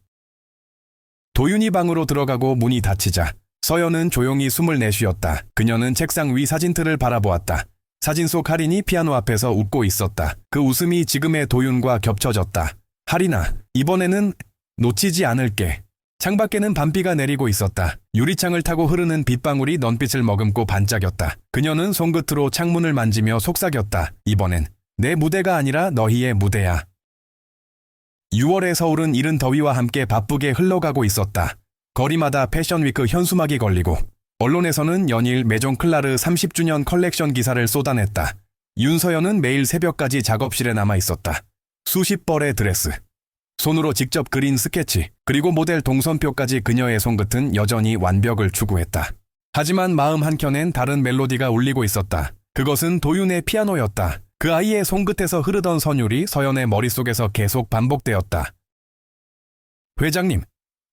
도윤이 방으로 들어가고 문이 닫히자 서연은 조용히 숨을 내쉬었다. 그녀는 책상 위 사진틀을 바라보았다. 사진 속 할인이 피아노 앞에서 웃고 있었다. 그 웃음이 지금의 도윤과 겹쳐졌다. 할인아, 이번에는 놓치지 않을게. 창밖에는 밤비가 내리고 있었다. 유리창을 타고 흐르는 빗방울이 넌빛을 머금고 반짝였다. 그녀는 손끝으로 창문을 만지며 속삭였다. 이번엔 내 무대가 아니라 너희의 무대야. 6월의 서울은 이른 더위와 함께 바쁘게 흘러가고 있었다. 거리마다 패션위크 현수막이 걸리고 언론에서는 연일 메종 클라르 30주년 컬렉션 기사를 쏟아냈다. 윤서연은 매일 새벽까지 작업실에 남아 있었다. 수십 벌의 드레스, 손으로 직접 그린 스케치, 그리고 모델 동선표까지 그녀의 손끝은 여전히 완벽을 추구했다. 하지만 마음 한켠엔 다른 멜로디가 울리고 있었다. 그것은 도윤의 피아노였다. 그 아이의 손끝에서 흐르던 선율이 서연의 머릿속에서 계속 반복되었다. 회장님,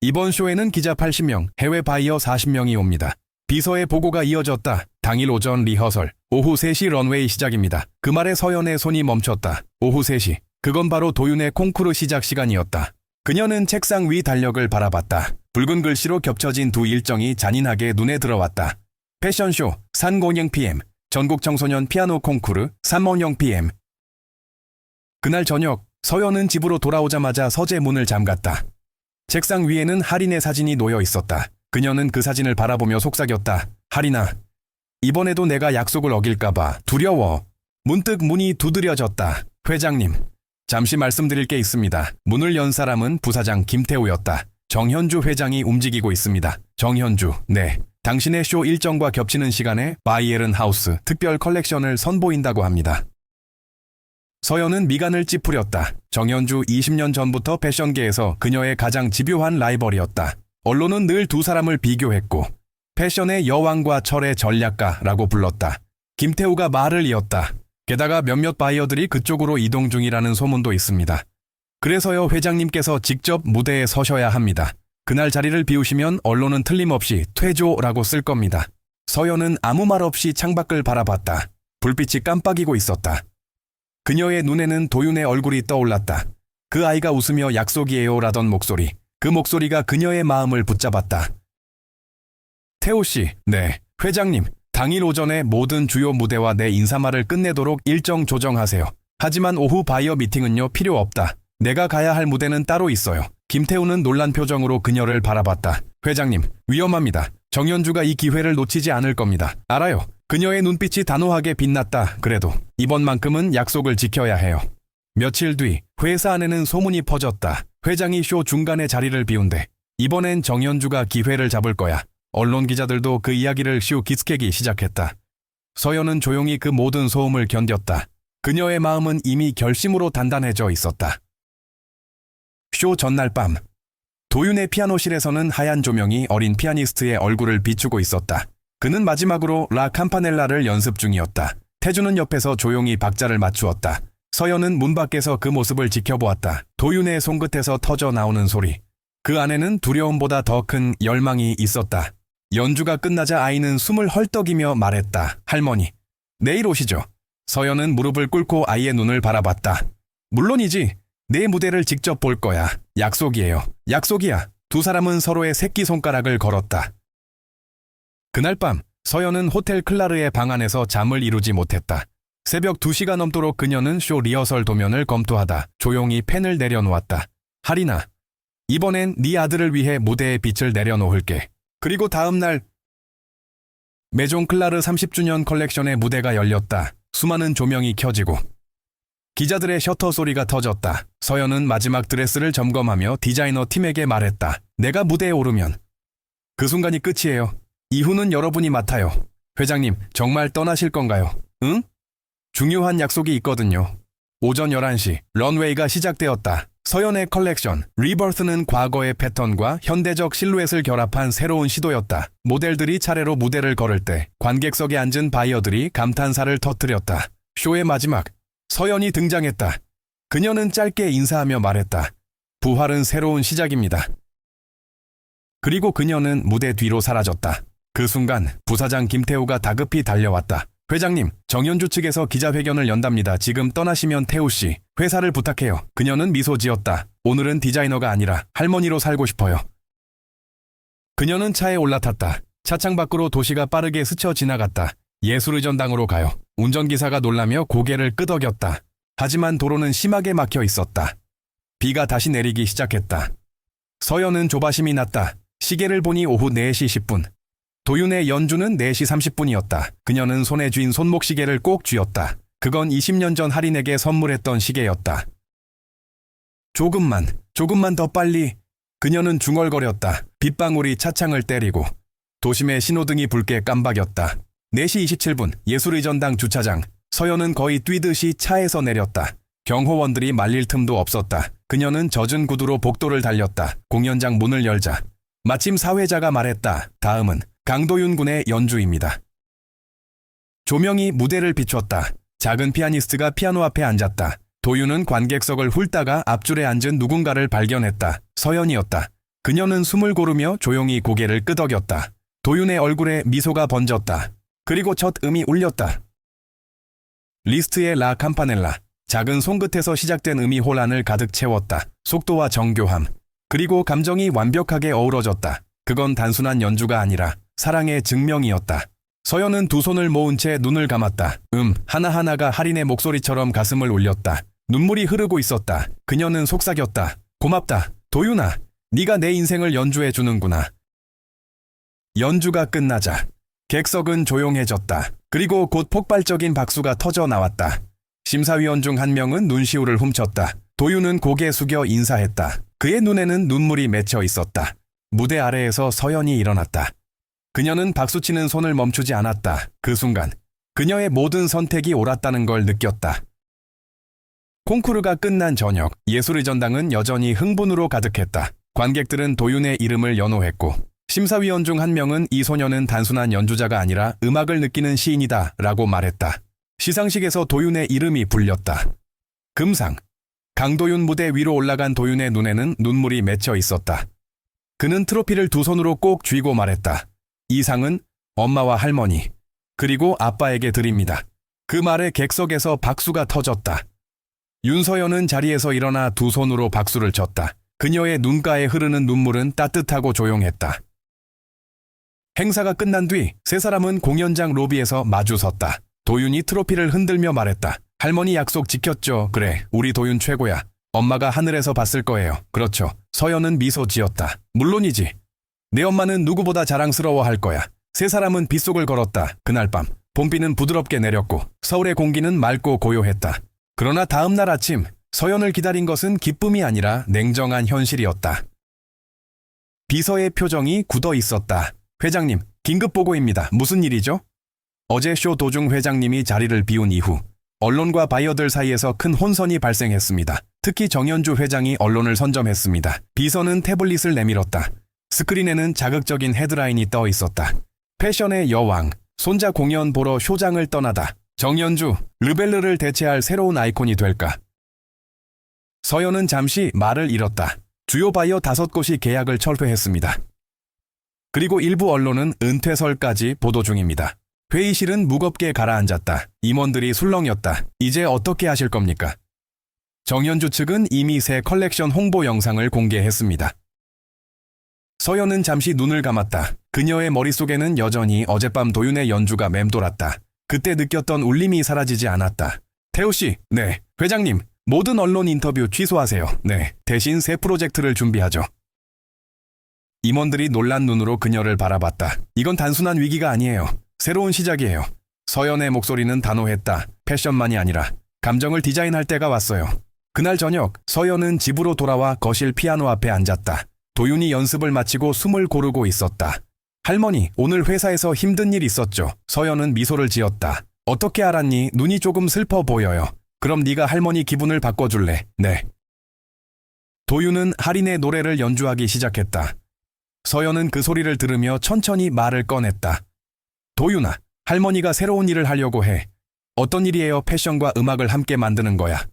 이번 쇼에는 기자 80명, 해외 바이어 40명이 옵니다. 비서의 보고가 이어졌다. 당일 오전 리허설, 오후 3시 런웨이 시작입니다. 그 말에 서연의 손이 멈췄다. 오후 3시, 그건 바로 도윤의 콩쿠르 시작 시간이었다. 그녀는 책상 위 달력을 바라봤다. 붉은 글씨로 겹쳐진 두 일정이 잔인하게 눈에 들어왔다. 패션쇼, 산공영 PM, 전국 청소년 피아노 콩쿠르, 3원영 PM. 그날 저녁, 서연은 집으로 돌아오자마자 서재 문을 잠갔다. 책상 위에는 할인의 사진이 놓여 있었다. 그녀는 그 사진을 바라보며 속삭였다. 할인아, 이번에도 내가 약속을 어길까봐 두려워. 문득 문이 두드려졌다. 회장님, 잠시 말씀드릴 게 있습니다. 문을 연 사람은 부사장 김태우였다. 정현주 회장이 움직이고 있습니다. 정현주, 네. 당신의 쇼 일정과 겹치는 시간에 바이에른 하우스 특별 컬렉션을 선보인다고 합니다. 서연은 미간을 찌푸렸다. 정현주 20년 전부터 패션계에서 그녀의 가장 집요한 라이벌이었다. 언론은 늘 두 사람을 비교했고 패션의 여왕과 철의 전략가라고 불렀다. 김태우가 말을 이었다. 게다가 몇몇 바이어들이 그쪽으로 이동 중이라는 소문도 있습니다. 그래서요, 회장님께서 직접 무대에 서셔야 합니다. 그날 자리를 비우시면 언론은 틀림없이 퇴조라고 쓸 겁니다. 서연은 아무 말 없이 창밖을 바라봤다. 불빛이 깜빡이고 있었다. 그녀의 눈에는 도윤의 얼굴이 떠올랐다. 그 아이가 웃으며 약속이에요라던 목소리. 그 목소리가 그녀의 마음을 붙잡았다. 태우 씨, 네, 회장님. 당일 오전에 모든 주요 무대와 내 인사말을 끝내도록 일정 조정하세요. 하지만 오후 바이어 미팅은요, 필요 없다. 내가 가야 할 무대는 따로 있어요. 김태우는 놀란 표정으로 그녀를 바라봤다. 회장님, 위험합니다. 정현주가 이 기회를 놓치지 않을 겁니다. 알아요. 그녀의 눈빛이 단호하게 빛났다. 그래도 이번만큼은 약속을 지켜야 해요. 며칠 뒤 회사 안에는 소문이 퍼졌다. 회장이 쇼 중간에 자리를 비운대. 이번엔 정현주가 기회를 잡을 거야. 언론 기자들도 그 이야기를 쇼 기스케기 시작했다. 서연은 조용히 그 모든 소음을 견뎠다. 그녀의 마음은 이미 결심으로 단단해져 있었다. 쇼 전날 밤 도윤의 피아노실에서는 하얀 조명이 어린 피아니스트의 얼굴을 비추고 있었다. 그는 마지막으로 라 캠파넬라를 연습 중이었다. 태주는 옆에서 조용히 박자를 맞추었다. 서연은 문 밖에서 그 모습을 지켜보았다. 도윤의 손끝에서 터져 나오는 소리. 그 안에는 두려움보다 더 큰 열망이 있었다. 연주가 끝나자 아이는 숨을 헐떡이며 말했다. 할머니, 내일 오시죠. 서연은 무릎을 꿇고 아이의 눈을 바라봤다. 물론이지. 내 무대를 직접 볼 거야. 약속이에요. 약속이야. 두 사람은 서로의 새끼손가락을 걸었다. 그날 밤 서연은 호텔 클라르의 방 안에서 잠을 이루지 못했다. 새벽 2시가 넘도록 그녀는 쇼 리허설 도면을 검토하다 조용히 펜을 내려놓았다. 하리나, 이번엔 네 아들을 위해 무대에 빛을 내려놓을게. 그리고 다음 날 메종 클라르 30주년 컬렉션의 무대가 열렸다. 수많은 조명이 켜지고 기자들의 셔터 소리가 터졌다. 서연은 마지막 드레스를 점검하며 디자이너 팀에게 말했다. 내가 무대에 오르면 그 순간이 끝이에요. 이후는 여러분이 맡아요. 회장님, 정말 떠나실 건가요? 응? 중요한 약속이 있거든요. 오전 11시 런웨이가 시작되었다. 서연의 컬렉션 리버스는 과거의 패턴과 현대적 실루엣을 결합한 새로운 시도였다. 모델들이 차례로 무대를 걸을 때 관객석에 앉은 바이어들이 감탄사를 터뜨렸다. 쇼의 마지막 서연이 등장했다. 그녀는 짧게 인사하며 말했다. 부활은 새로운 시작입니다. 그리고 그녀는 무대 뒤로 사라졌다. 그 순간 부사장 김태우가 다급히 달려왔다. 회장님, 정연주 측에서 기자회견을 연답니다. 지금 떠나시면 태우 씨, 회사를 부탁해요. 그녀는 미소 지었다. 오늘은 디자이너가 아니라 할머니로 살고 싶어요. 그녀는 차에 올라탔다. 차창 밖으로 도시가 빠르게 스쳐 지나갔다. 예술의전당으로 가요. 운전기사가 놀라며 고개를 끄덕였다. 하지만 도로는 심하게 막혀 있었다. 비가 다시 내리기 시작했다. 서연은 조바심이 났다. 시계를 보니 오후 4시 10분. 도윤의 연주는 4시 30분이었다. 그녀는 손에 쥔 손목시계를 꼭 쥐었다. 그건 20년 전 할인에게 선물했던 시계였다. 조금만 더 빨리. 그녀는 중얼거렸다. 빗방울이 차창을 때리고 도심의 신호등이 붉게 깜박였다. 4시 27분 예술의전당 주차장. 서연은 거의 뛰듯이 차에서 내렸다. 경호원들이 말릴 틈도 없었다. 그녀는 젖은 구두로 복도를 달렸다. 공연장 문을 열자 마침 사회자가 말했다. 다음은 강도윤 군의 연주입니다. 조명이 무대를 비췄다. 작은 피아니스트가 피아노 앞에 앉았다. 도윤은 관객석을 훑다가 앞줄에 앉은 누군가를 발견했다. 서연이었다. 그녀는 숨을 고르며 조용히 고개를 끄덕였다. 도윤의 얼굴에 미소가 번졌다. 그리고 첫 음이 울렸다. 리스트의 라 캠파넬라. 작은 손끝에서 시작된 음이 혼란을 가득 채웠다. 속도와 정교함, 그리고 감정이 완벽하게 어우러졌다. 그건 단순한 연주가 아니라 사랑의 증명이었다. 서연은 두 손을 모은 채 눈을 감았다. 하나하나가 할인의 목소리처럼 가슴을 울렸다. 눈물이 흐르고 있었다. 그녀는 속삭였다. 고맙다. 도윤아, 네가 내 인생을 연주해 주는구나. 연주가 끝나자 객석은 조용해졌다. 그리고 곧 폭발적인 박수가 터져 나왔다. 심사위원 중 한 명은 눈시울을 훔쳤다. 도윤은 고개 숙여 인사했다. 그의 눈에는 눈물이 맺혀 있었다. 무대 아래에서 서연이 일어났다. 그녀는 박수치는 손을 멈추지 않았다. 그 순간 그녀의 모든 선택이 옳았다는 걸 느꼈다. 콩쿠르가 끝난 저녁, 예술의전당은 여전히 흥분으로 가득했다. 관객들은 도윤의 이름을 연호했고 심사위원 중 한 명은 이 소녀는 단순한 연주자가 아니라 음악을 느끼는 시인이다 라고 말했다. 시상식에서 도윤의 이름이 불렸다. 금상. 강도윤 무대 위로 올라간 도윤의 눈에는 눈물이 맺혀 있었다. 그는 트로피를 두 손으로 꼭 쥐고 말했다. 이 상은 엄마와 할머니, 그리고 아빠에게 드립니다. 그 말에 객석에서 박수가 터졌다. 윤서연은 자리에서 일어나 두 손으로 박수를 쳤다. 그녀의 눈가에 흐르는 눈물은 따뜻하고 조용했다. 행사가 끝난 뒤 세 사람은 공연장 로비에서 마주 섰다. 도윤이 트로피를 흔들며 말했다. 할머니 약속 지켰죠. 그래, 우리 도윤 최고야. 엄마가 하늘에서 봤을 거예요. 그렇죠. 서연은 미소 지었다. 물론이지. 내 엄마는 누구보다 자랑스러워할 거야. 세 사람은 빗속을 걸었다. 그날 밤 봄비는 부드럽게 내렸고 서울의 공기는 맑고 고요했다. 그러나 다음 날 아침 서연을 기다린 것은 기쁨이 아니라 냉정한 현실이었다. 비서의 표정이 굳어 있었다. 회장님, 긴급 보고입니다. 무슨 일이죠? 어제 쇼 도중 회장님이 자리를 비운 이후 언론과 바이어들 사이에서 큰 혼선이 발생했습니다. 특히 정현주 회장이 언론을 선점했습니다. 비서는 태블릿을 내밀었다. 스크린에는 자극적인 헤드라인이 떠 있었다. 패션의 여왕, 손자 공연 보러 쇼장을 떠나다. 정현주, 르벨르를 대체할 새로운 아이콘이 될까? 서현은 잠시 말을 잃었다. 주요 바이어 5곳이 계약을 철회했습니다. 그리고 일부 언론은 은퇴설까지 보도 중입니다. 회의실은 무겁게 가라앉았다. 임원들이 술렁였다. 이제 어떻게 하실 겁니까? 정현주 측은 이미 새 컬렉션 홍보 영상을 공개했습니다. 서현은 잠시 눈을 감았다. 그녀의 머릿속에는 여전히 어젯밤 도윤의 연주가 맴돌았다. 그때 느꼈던 울림이 사라지지 않았다. 태우 씨, 네. 회장님, 모든 언론 인터뷰 취소하세요. 네. 대신 새 프로젝트를 준비하죠. 임원들이 놀란 눈으로 그녀를 바라봤다. 이건 단순한 위기가 아니에요. 새로운 시작이에요. 서연의 목소리는 단호했다. 패션만이 아니라 감정을 디자인할 때가 왔어요. 그날 저녁 서연은 집으로 돌아와 거실 피아노 앞에 앉았다. 도윤이 연습을 마치고 숨을 고르고 있었다. 할머니, 오늘 회사에서 힘든 일 있었죠. 서연은 미소를 지었다. 어떻게 알았니? 눈이 조금 슬퍼 보여요. 그럼 네가 할머니 기분을 바꿔줄래? 네. 도윤은 할인의 노래를 연주하기 시작했다. 서연은 그 소리를 들으며 천천히 말을 꺼냈다. 도윤아, 할머니가 새로운 일을 하려고 해. 어떤 일이에요? 패션과 음악을 함께 만드는 거야.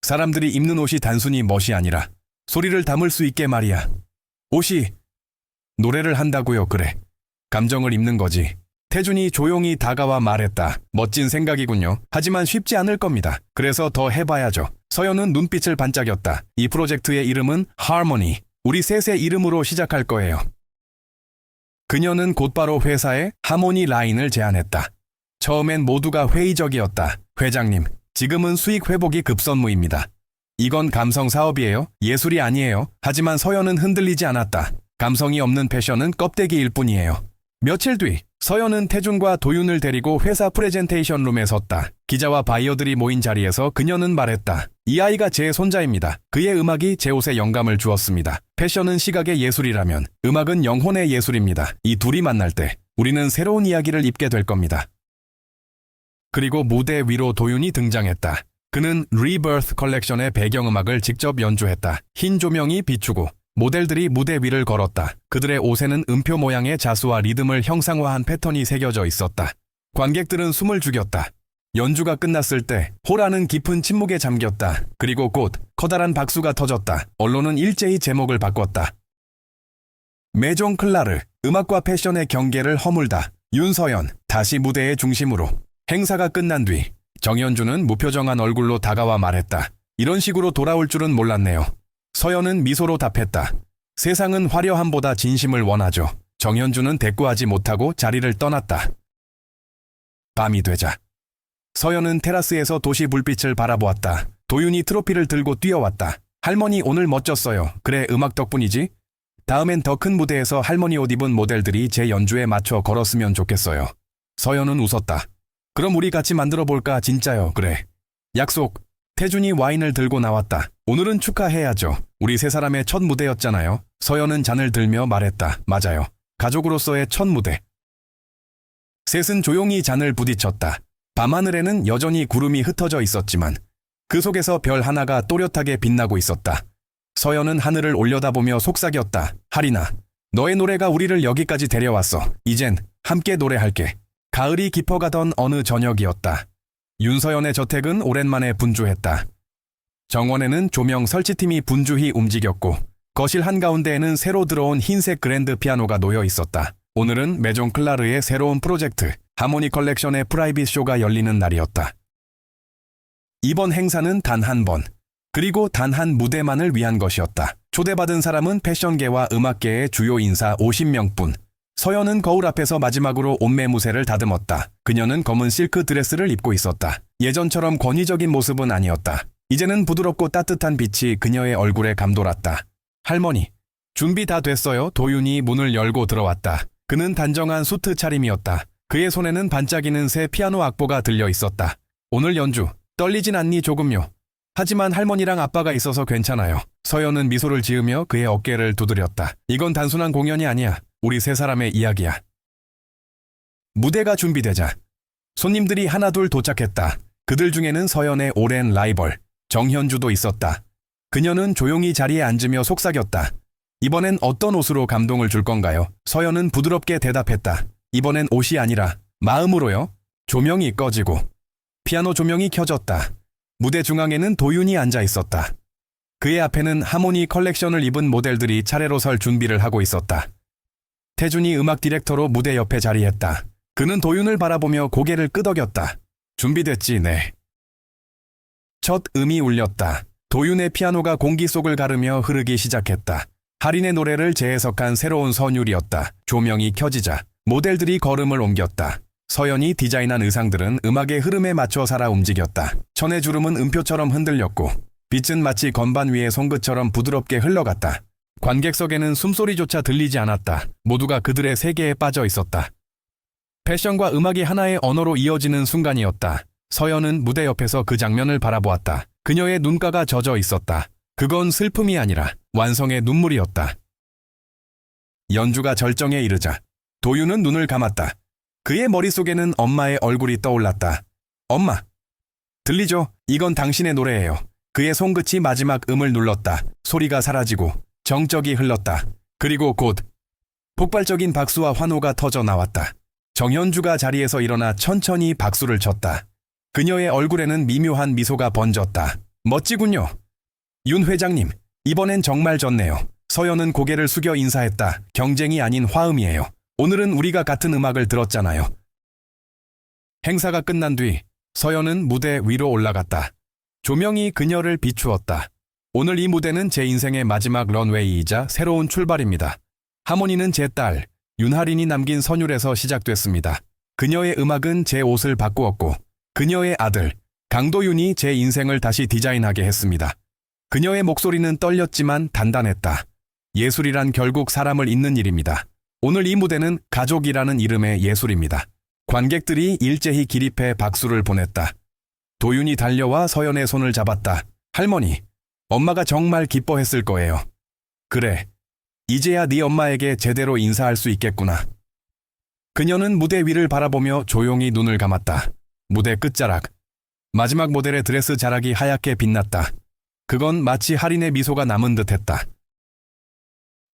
사람들이 입는 옷이 단순히 멋이 아니라 소리를 담을 수 있게 말이야. 옷이 노래를 한다고요. 그래. 감정을 입는 거지. 태준이 조용히 다가와 말했다. 멋진 생각이군요. 하지만 쉽지 않을 겁니다. 그래서 더 해봐야죠. 서연은 눈빛을 반짝였다. 이 프로젝트의 이름은 하모니. 우리 셋의 이름으로 시작할 거예요. 그녀는 곧바로 회사에 하모니 라인을 제안했다. 처음엔 모두가 회의적이었다. 회장님, 지금은 수익 회복이 급선무입니다. 이건 감성 사업이에요. 예술이 아니에요. 하지만 서연은 흔들리지 않았다. 감성이 없는 패션은 껍데기일 뿐이에요. 며칠 뒤 서연은 태준과 도윤을 데리고 회사 프레젠테이션 룸에 섰다. 기자와 바이어들이 모인 자리에서 그녀는 말했다. 이 아이가 제 손자입니다. 그의 음악이 제 옷에 영감을 주었습니다. 패션은 시각의 예술이라면 음악은 영혼의 예술입니다. 이 둘이 만날 때 우리는 새로운 이야기를 입게 될 겁니다. 그리고 무대 위로 도윤이 등장했다. 그는 리버스 컬렉션의 배경음악을 직접 연주했다. 흰 조명이 비추고 모델들이 무대 위를 걸었다. 그들의 옷에는 음표 모양의 자수와 리듬을 형상화한 패턴이 새겨져 있었다. 관객들은 숨을 죽였다. 연주가 끝났을 때 홀안은 깊은 침묵에 잠겼다. 그리고 곧 커다란 박수가 터졌다. 언론은 일제히 제목을 바꿨다. 메종 클라르, 음악과 패션의 경계를 허물다. 윤서연, 다시 무대의 중심으로. 행사가 끝난 뒤 정현주는 무표정한 얼굴로 다가와 말했다. 이런 식으로 돌아올 줄은 몰랐네요. 서연은 미소로 답했다. 세상은 화려함보다 진심을 원하죠. 정현주는 대꾸하지 못하고 자리를 떠났다. 밤이 되자 서연은 테라스에서 도시 불빛을 바라보았다. 도윤이 트로피를 들고 뛰어왔다. 할머니 오늘 멋졌어요. 그래, 음악 덕분이지? 다음엔 더 큰 무대에서 할머니 옷 입은 모델들이 제 연주에 맞춰 걸었으면 좋겠어요. 서연은 웃었다. 그럼 우리 같이 만들어 볼까? 진짜요. 그래. 약속. 태준이 와인을 들고 나왔다. 오늘은 축하해야죠. 우리 세 사람의 첫 무대였잖아요. 서연은 잔을 들며 말했다. 맞아요. 가족으로서의 첫 무대. 셋은 조용히 잔을 부딪혔다. 밤하늘에는 여전히 구름이 흩어져 있었지만 그 속에서 별 하나가 또렷하게 빛나고 있었다. 서연은 하늘을 올려다보며 속삭였다. 하리나, 너의 노래가 우리를 여기까지 데려왔어. 이젠 함께 노래할게. 가을이 깊어가던 어느 저녁이었다. 윤서연의 저택은 오랜만에 분주했다. 정원에는 조명 설치팀이 분주히 움직였고 거실 한가운데에는 새로 들어온 흰색 그랜드 피아노가 놓여 있었다. 오늘은 메종 클라르의 새로운 프로젝트 하모니 컬렉션의 프라이빗 쇼가 열리는 날이었다. 이번 행사는 단 한 번, 그리고 단 한 무대만을 위한 것이었다. 초대받은 사람은 패션계와 음악계의 주요 인사 50명뿐. 서연은 거울 앞에서 마지막으로 옷매무새를 다듬었다. 그녀는 검은 실크 드레스를 입고 있었다. 예전처럼 권위적인 모습은 아니었다. 이제는 부드럽고 따뜻한 빛이 그녀의 얼굴에 감돌았다. 할머니, 준비 다 됐어요? 도윤이 문을 열고 들어왔다. 그는 단정한 수트 차림이었다. 그의 손에는 반짝이는 새 피아노 악보가 들려 있었다. 오늘 연주, 떨리진 않니? 조금요. 하지만 할머니랑 아빠가 있어서 괜찮아요. 서연은 미소를 지으며 그의 어깨를 두드렸다. 이건 단순한 공연이 아니야. 우리 세 사람의 이야기야. 무대가 준비되자 손님들이 하나둘 도착했다. 그들 중에는 서연의 오랜 라이벌 정현주도 있었다. 그녀는 조용히 자리에 앉으며 속삭였다. 이번엔 어떤 옷으로 감동을 줄 건가요? 서연은 부드럽게 대답했다. 이번엔 옷이 아니라 마음으로요. 조명이 꺼지고 피아노 조명이 켜졌다. 무대 중앙에는 도윤이 앉아 있었다. 그의 앞에는 하모니 컬렉션을 입은 모델들이 차례로 설 준비를 하고 있었다. 태준이 음악 디렉터로 무대 옆에 자리했다. 그는 도윤을 바라보며 고개를 끄덕였다. 준비됐지, 네. 첫 음이 울렸다. 도윤의 피아노가 공기 속을 가르며 흐르기 시작했다. 할인의 노래를 재해석한 새로운 선율이었다. 조명이 켜지자 모델들이 걸음을 옮겼다. 서연이 디자인한 의상들은 음악의 흐름에 맞춰 살아 움직였다. 천의 주름은 음표처럼 흔들렸고 빛은 마치 건반 위의 송긋처럼 부드럽게 흘러갔다. 관객석에는 숨소리조차 들리지 않았다. 모두가 그들의 세계에 빠져 있었다. 패션과 음악이 하나의 언어로 이어지는 순간이었다. 서연은 무대 옆에서 그 장면을 바라보았다. 그녀의 눈가가 젖어 있었다. 그건 슬픔이 아니라 완성의 눈물이었다. 연주가 절정에 이르자 도윤은 눈을 감았다. 그의 머릿속에는 엄마의 얼굴이 떠올랐다. 엄마, 들리죠? 이건 당신의 노래예요. 그의 손끝이 마지막 음을 눌렀다. 소리가 사라지고 정적이 흘렀다. 그리고 곧 폭발적인 박수와 환호가 터져 나왔다. 정현주가 자리에서 일어나 천천히 박수를 쳤다. 그녀의 얼굴에는 미묘한 미소가 번졌다. 멋지군요. 윤 회장님, 이번엔 정말 졌네요. 서연은 고개를 숙여 인사했다. 경쟁이 아닌 화음이에요. 오늘은 우리가 같은 음악을 들었잖아요. 행사가 끝난 뒤 서연은 무대 위로 올라갔다. 조명이 그녀를 비추었다. 오늘 이 무대는 제 인생의 마지막 런웨이이자 새로운 출발입니다. 하모니는 제 딸 윤하린이 남긴 선율에서 시작됐습니다. 그녀의 음악은 제 옷을 바꾸었고 그녀의 아들 강도윤이 제 인생을 다시 디자인하게 했습니다. 그녀의 목소리는 떨렸지만 단단했다. 예술이란 결국 사람을 잇는 일입니다. 오늘 이 무대는 가족이라는 이름의 예술입니다. 관객들이 일제히 기립해 박수를 보냈다. 도윤이 달려와 서연의 손을 잡았다. 할머니, 엄마가 정말 기뻐했을 거예요. 그래, 이제야 네 엄마에게 제대로 인사할 수 있겠구나. 그녀는 무대 위를 바라보며 조용히 눈을 감았다. 무대 끝자락, 마지막 모델의 드레스 자락이 하얗게 빛났다. 그건 마치 할인의 미소가 남은 듯했다.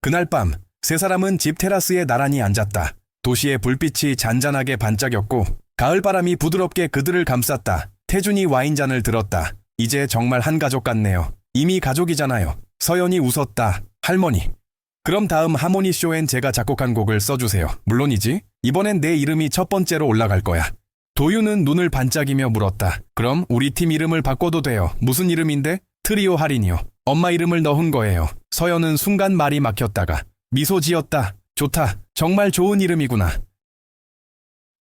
그날 밤, 세 사람은 집 테라스에 나란히 앉았다. 도시의 불빛이 잔잔하게 반짝였고 가을바람이 부드럽게 그들을 감쌌다. 태준이 와인잔을 들었다. 이제 정말 한 가족 같네요. 이미 가족이잖아요. 서연이 웃었다. 할머니, 그럼 다음 하모니 쇼엔 제가 작곡한 곡을 써주세요. 물론이지. 이번엔 내 이름이 첫 번째로 올라갈 거야. 도윤은 눈을 반짝이며 물었다. 그럼 우리 팀 이름을 바꿔도 돼요. 무슨 이름인데? 트리오 할인이요. 엄마 이름을 넣은 거예요. 서연은 순간 말이 막혔다가 미소 지었다. 좋다. 정말 좋은 이름이구나.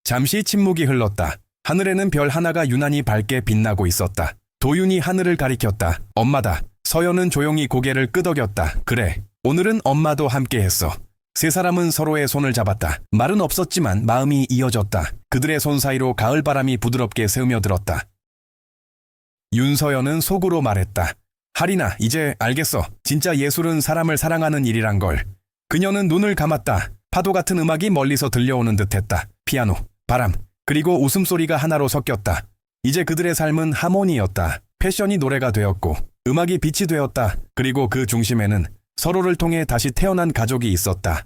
잠시 침묵이 흘렀다. 하늘에는 별 하나가 유난히 밝게 빛나고 있었다. 도윤이 하늘을 가리켰다. 엄마다. 서연은 조용히 고개를 끄덕였다. 그래, 오늘은 엄마도 함께했어. 세 사람은 서로의 손을 잡았다. 말은 없었지만 마음이 이어졌다. 그들의 손 사이로 가을바람이 부드럽게 스며들었다. 윤서연은 속으로 말했다. 할인아, 이제 알겠어. 진짜 예술은 사람을 사랑하는 일이란 걸. 그녀는 눈을 감았다. 파도 같은 음악이 멀리서 들려오는 듯했다. 피아노, 바람, 그리고 웃음소리가 하나로 섞였다. 이제 그들의 삶은 하모니였다. 패션이 노래가 되었고 음악이 빛이 되었다. 그리고 그 중심에는 서로를 통해 다시 태어난 가족이 있었다.